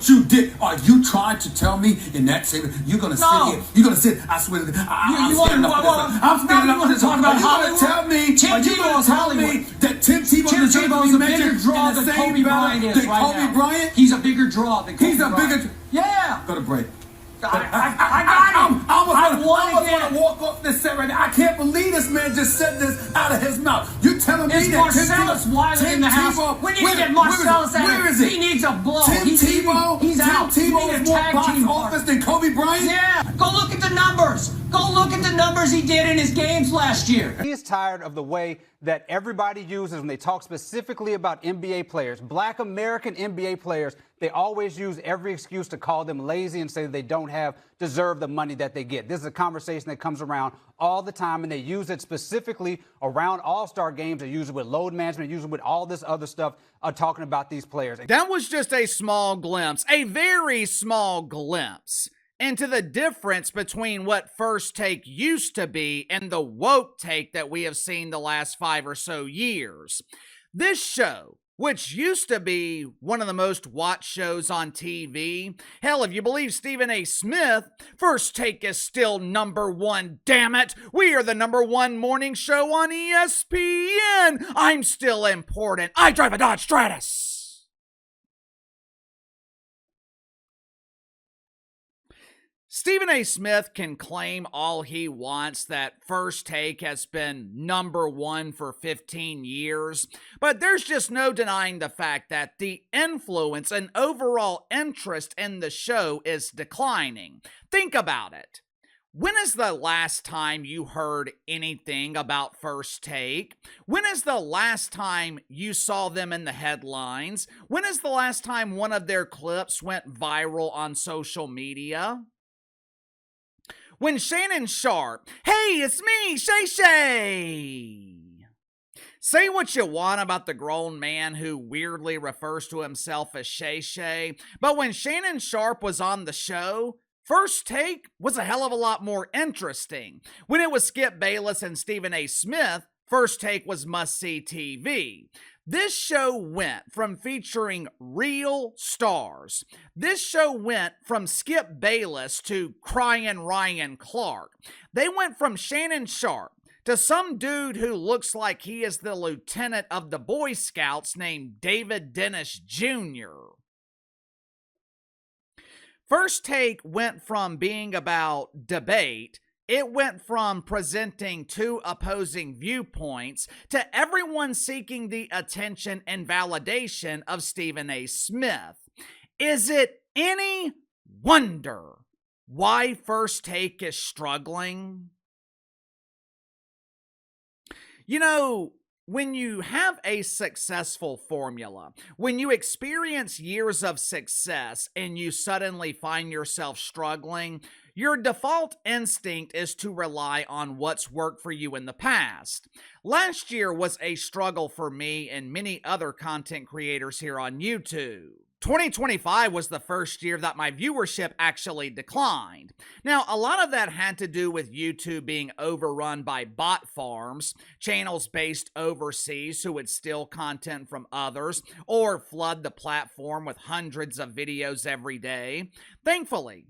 what you did. Are you trying to tell me in that statement you're gonna sit here? You're gonna sit. I swear to God, I'm standing up. I'm standing up. You talk about Hollywood? Tell me, Tim Tebow is Hollywood. That Tim Tebow is a bigger draw than Kobe Bryant is right now. Bryant? He's a bigger draw than Kobe Bryant. Yeah. Go to break. I got him. I want to walk off this set right now. I can't believe this man just said this out of his mouth. You telling me that Marcellus Wiley in the house? We need to get Marcellus out. Where is he? He needs a blow. Tim Tebow? He's out. Tim Tebow is more box office than Kobe Bryant? Yeah. Go look at the numbers. Go look at the numbers he did in his games last year. He is tired of the way that everybody uses when they talk specifically about NBA players, Black American NBA players. They always use every excuse to call them lazy and say that they don't deserve the money that they get. This is a conversation that comes around all the time, and they use it specifically around All-Star games. They use it with load management, they use it with all this other stuff, talking about these players. That was just a small glimpse, a very small glimpse into the difference between what First Take used to be and the woke take that we have seen the last 5 or so years. This show, which used to be one of the most watched shows on TV. Hell, if you believe Stephen A. Smith, First Take is still #1, damn it. We are the #1 morning show on ESPN. I'm still important. I drive a Dodge Stratus. Stephen A. Smith can claim all he wants that First Take has been #1 for 15 years, but there's just no denying the fact that the influence and overall interest in the show is declining. Think about it. When is the last time you heard anything about First Take? When is the last time you saw them in the headlines? When is the last time one of their clips went viral on social media? When Shannon Sharpe, hey, it's me, Shay Shay. Say what you want about the grown man who weirdly refers to himself as Shay Shay, but when Shannon Sharpe was on the show, First Take was a hell of a lot more interesting. When it was Skip Bayless and Stephen A. Smith, First Take was must-see TV. This show went from featuring real stars. This show went from Skip Bayless to Crying Ryan Clark. They went from Shannon Sharpe to some dude who looks like he is the lieutenant of the Boy Scouts named David Dennis Jr. First Take went from being about debate. It went from presenting two opposing viewpoints to everyone seeking the attention and validation of Stephen A. Smith. Is it any wonder why First Take is struggling? You know, when you have a successful formula, when you experience years of success and you suddenly find yourself struggling, your default instinct is to rely on what's worked for you in the past. Last year was a struggle for me and many other content creators here on YouTube. 2025 was the first year that my viewership actually declined. Now, a lot of that had to do with YouTube being overrun by bot farms, channels based overseas who would steal content from others or flood the platform with hundreds of videos every day. Thankfully,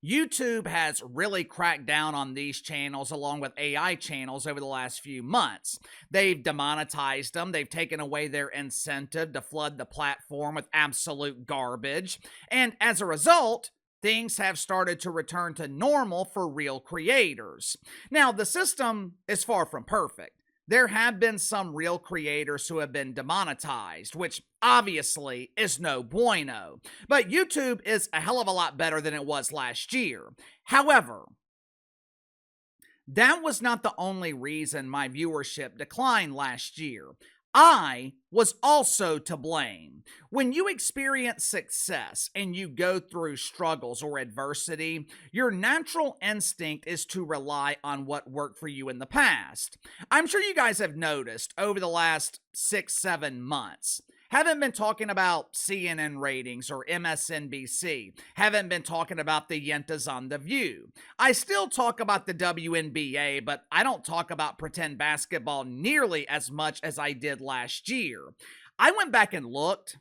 YouTube has really cracked down on these channels along with AI channels over the last few months. They've demonetized them. They've taken away their incentive to flood the platform with absolute garbage. And as a result, things have started to return to normal for real creators. Now, the system is far from perfect. There have been some real creators who have been demonetized, which obviously is no bueno. But YouTube is a hell of a lot better than it was last year. However, that was not the only reason my viewership declined last year. I was also to blame. When you experience success and you go through struggles or adversity, your natural instinct is to rely on what worked for you in the past. I'm sure you guys have noticed over the last 6-7 months, haven't been talking about CNN ratings or MSNBC. Haven't been talking about the Yentas on The View. I still talk about the WNBA, but I don't talk about pretend basketball nearly as much as I did last year. I went back and looked.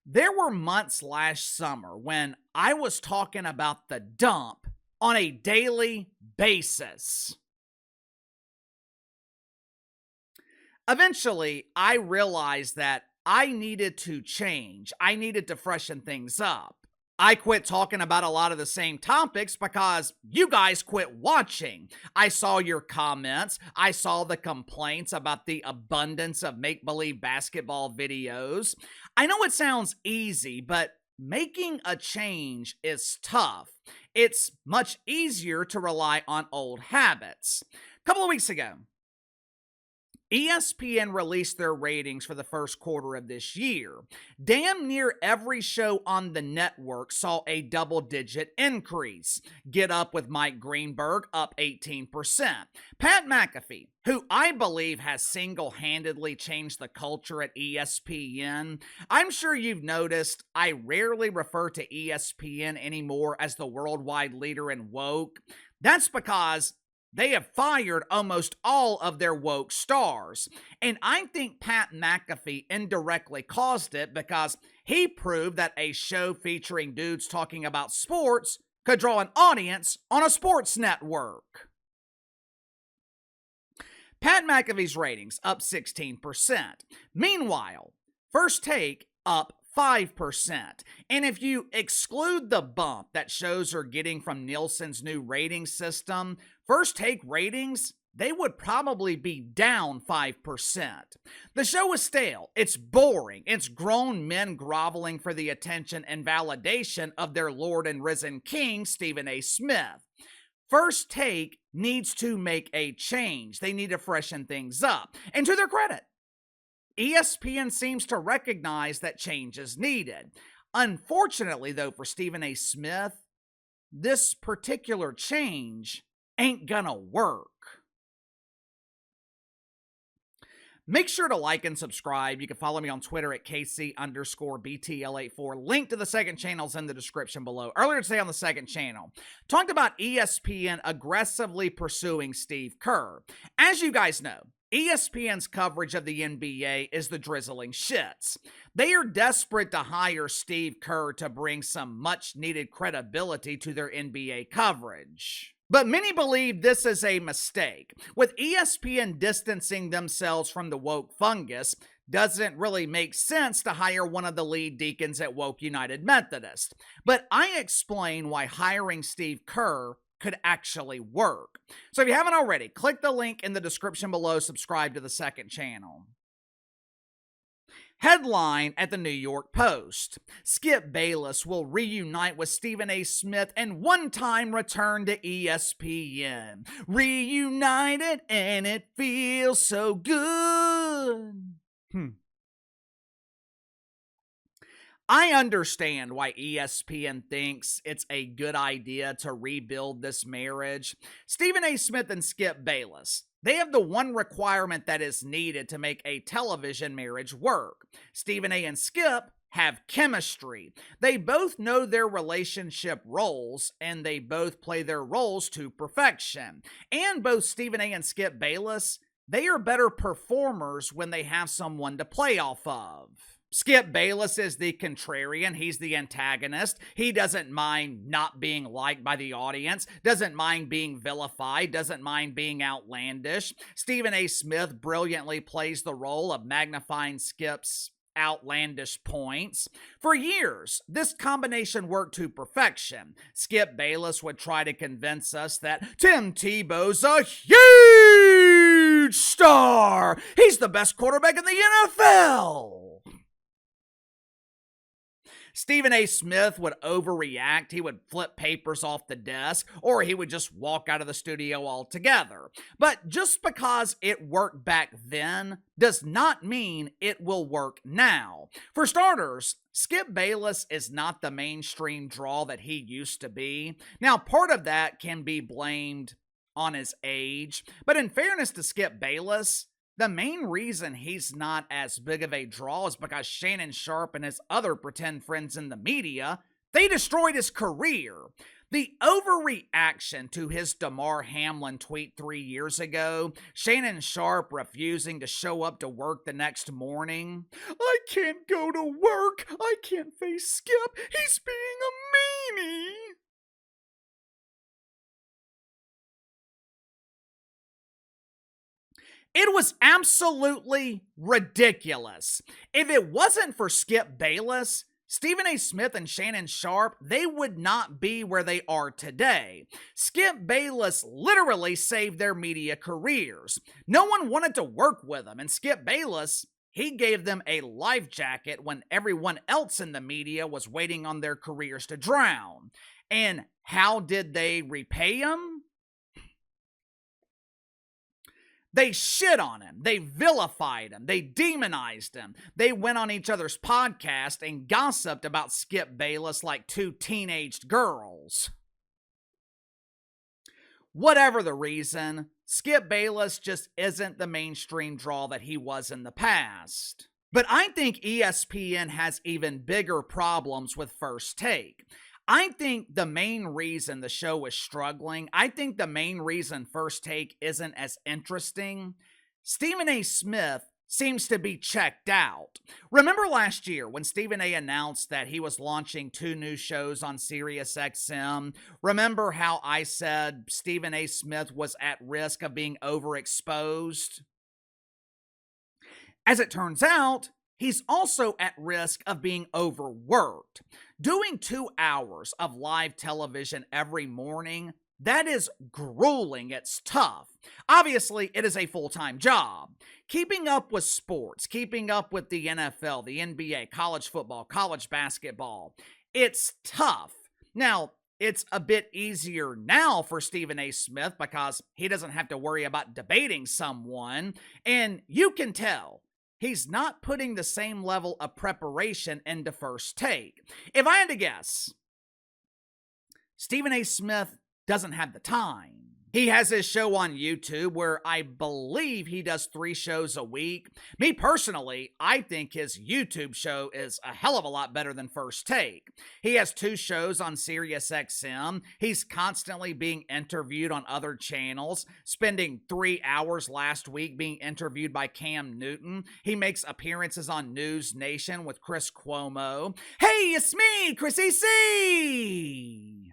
There were months last summer when I was talking about the dump on a daily basis. Eventually, I realized that I needed to change. I needed to freshen things up. I quit talking about a lot of the same topics because you guys quit watching. I saw your comments. I saw the complaints about the abundance of make-believe basketball videos. I know it sounds easy, but making a change is tough. It's much easier to rely on old habits. A couple of weeks ago, ESPN released their ratings for the first quarter of this year. Damn near every show on the network saw a double-digit increase. Get Up with Mike Greenberg up 18%. Pat McAfee, who I believe has single-handedly changed the culture at ESPN. I'm sure you've noticed I rarely refer to ESPN anymore as the worldwide leader in woke. That's because they have fired almost all of their woke stars. And I think Pat McAfee indirectly caused it because he proved that a show featuring dudes talking about sports could draw an audience on a sports network. Pat McAfee's ratings up 16%. Meanwhile, First Take up 5%. And if you exclude the bump that shows are getting from Nielsen's new rating system, First Take ratings, they would probably be down 5%. The show is stale. It's boring. It's grown men groveling for the attention and validation of their Lord and risen King, Stephen A. Smith. First Take needs to make a change. They need to freshen things up. And to their credit, ESPN seems to recognize that change is needed. Unfortunately, though, for Stephen A. Smith, this particular change ain't gonna work. Make sure to like and subscribe. You can follow me on Twitter at KC_BTL84. Link to the second channel's in the description below. Earlier today on the second channel, talked about ESPN aggressively pursuing Steve Kerr. As you guys know, ESPN's coverage of the NBA is the drizzling shits. They are desperate to hire Steve Kerr to bring some much-needed credibility to their NBA coverage. But many believe this is a mistake. With ESPN distancing themselves from the woke fungus, doesn't really make sense to hire one of the lead deacons at Woke United Methodist. But I explain why hiring Steve Kerr could actually work. So if you haven't already, click the link in the description below, subscribe to the second channel. Headline at the New York Post: Skip Bayless will reunite with Stephen A. Smith and one-time return to ESPN. Reunited and it feels so good. I understand why ESPN thinks it's a good idea to rebuild this marriage. Stephen A. Smith and Skip Bayless, they have the one requirement that is needed to make a television marriage work. Stephen A. and Skip have chemistry. They both know their relationship roles, and they both play their roles to perfection. And both Stephen A. and Skip Bayless, they are better performers when they have someone to play off of. Skip Bayless is the contrarian. He's the antagonist. He doesn't mind not being liked by the audience, doesn't mind being vilified, doesn't mind being outlandish. Stephen A. Smith brilliantly plays the role of magnifying Skip's outlandish points. For years, this combination worked to perfection. Skip Bayless would try to convince us that Tim Tebow's a huge star. He's the best quarterback in the NFL. Stephen A. Smith would overreact. He would flip papers off the desk, or he would just walk out of the studio altogether. But just because it worked back then does not mean it will work now. For starters, Skip Bayless is not the mainstream draw that he used to be. Now, part of that can be blamed on his age, but in fairness to Skip Bayless, the main reason he's not as big of a draw is because Shannon Sharpe and his other pretend friends in the media, they destroyed his career. The overreaction to his Damar Hamlin tweet 3 years ago, Shannon Sharpe refusing to show up to work the next morning. I can't go to work. I can't face Skip. He's being a meanie. It was absolutely ridiculous. If it wasn't for Skip Bayless, Stephen A. Smith and Shannon Sharpe, they would not be where they are today. Skip Bayless literally saved their media careers. No one wanted to work with him, and Skip Bayless, he gave them a life jacket when everyone else in the media was waiting on their careers to drown. And how did they repay him? They shit on him. They vilified him. They demonized him. They went on each other's podcast and gossiped about Skip Bayless like two teenaged girls. Whatever the reason, Skip Bayless just isn't the mainstream draw that he was in the past. But I think ESPN has even bigger problems with First Take. I think the main reason the show is struggling, I think the main reason First Take isn't as interesting, Stephen A. Smith seems to be checked out. Remember last year when Stephen A. announced that he was launching 2 new shows on SiriusXM? Remember how I said Stephen A. Smith was at risk of being overexposed? As it turns out, he's also at risk of being overworked. Doing 2 hours of live television every morning, that is grueling. It's tough. Obviously, it is a full-time job. Keeping up with sports, keeping up with the NFL, the NBA, college football, college basketball, it's tough. Now, it's a bit easier now for Stephen A. Smith because he doesn't have to worry about debating someone, and you can tell he's not putting the same level of preparation into First Take. If I had to guess, Stephen A. Smith doesn't have the time. He has his show on YouTube where I believe he does 3 shows a week. Me personally, I think his YouTube show is a hell of a lot better than First Take. He has 2 shows on SiriusXM. He's constantly being interviewed on other channels, spending 3 hours last week being interviewed by Cam Newton. He makes appearances on News Nation with Chris Cuomo. Hey, it's me, Chrissy C.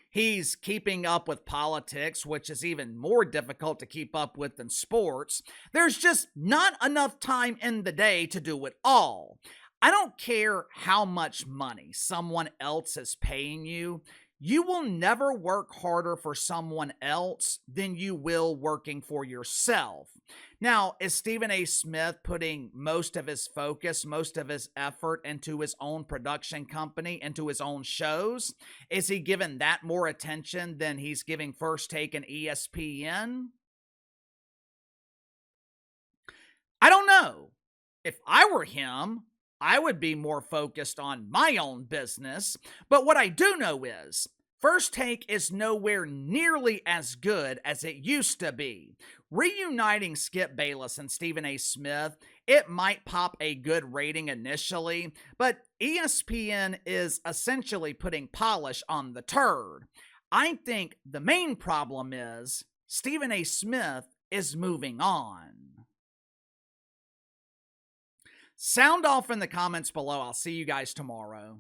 He's keeping up with politics, which is even more difficult to keep up with than sports. There's just not enough time in the day to do it all. I don't care how much money someone else is paying you. You will never work harder for someone else than you will working for yourself. Now, is Stephen A. Smith putting most of his focus, most of his effort into his own production company, into his own shows? Is he giving that more attention than he's giving First Take and ESPN? I don't know. If I were him, I would be more focused on my own business. But what I do know is, First Take is nowhere nearly as good as it used to be. Reuniting Skip Bayless and Stephen A. Smith, it might pop a good rating initially, but ESPN is essentially putting polish on the turd. I think the main problem is Stephen A. Smith is moving on. Sound off in the comments below. I'll see you guys tomorrow.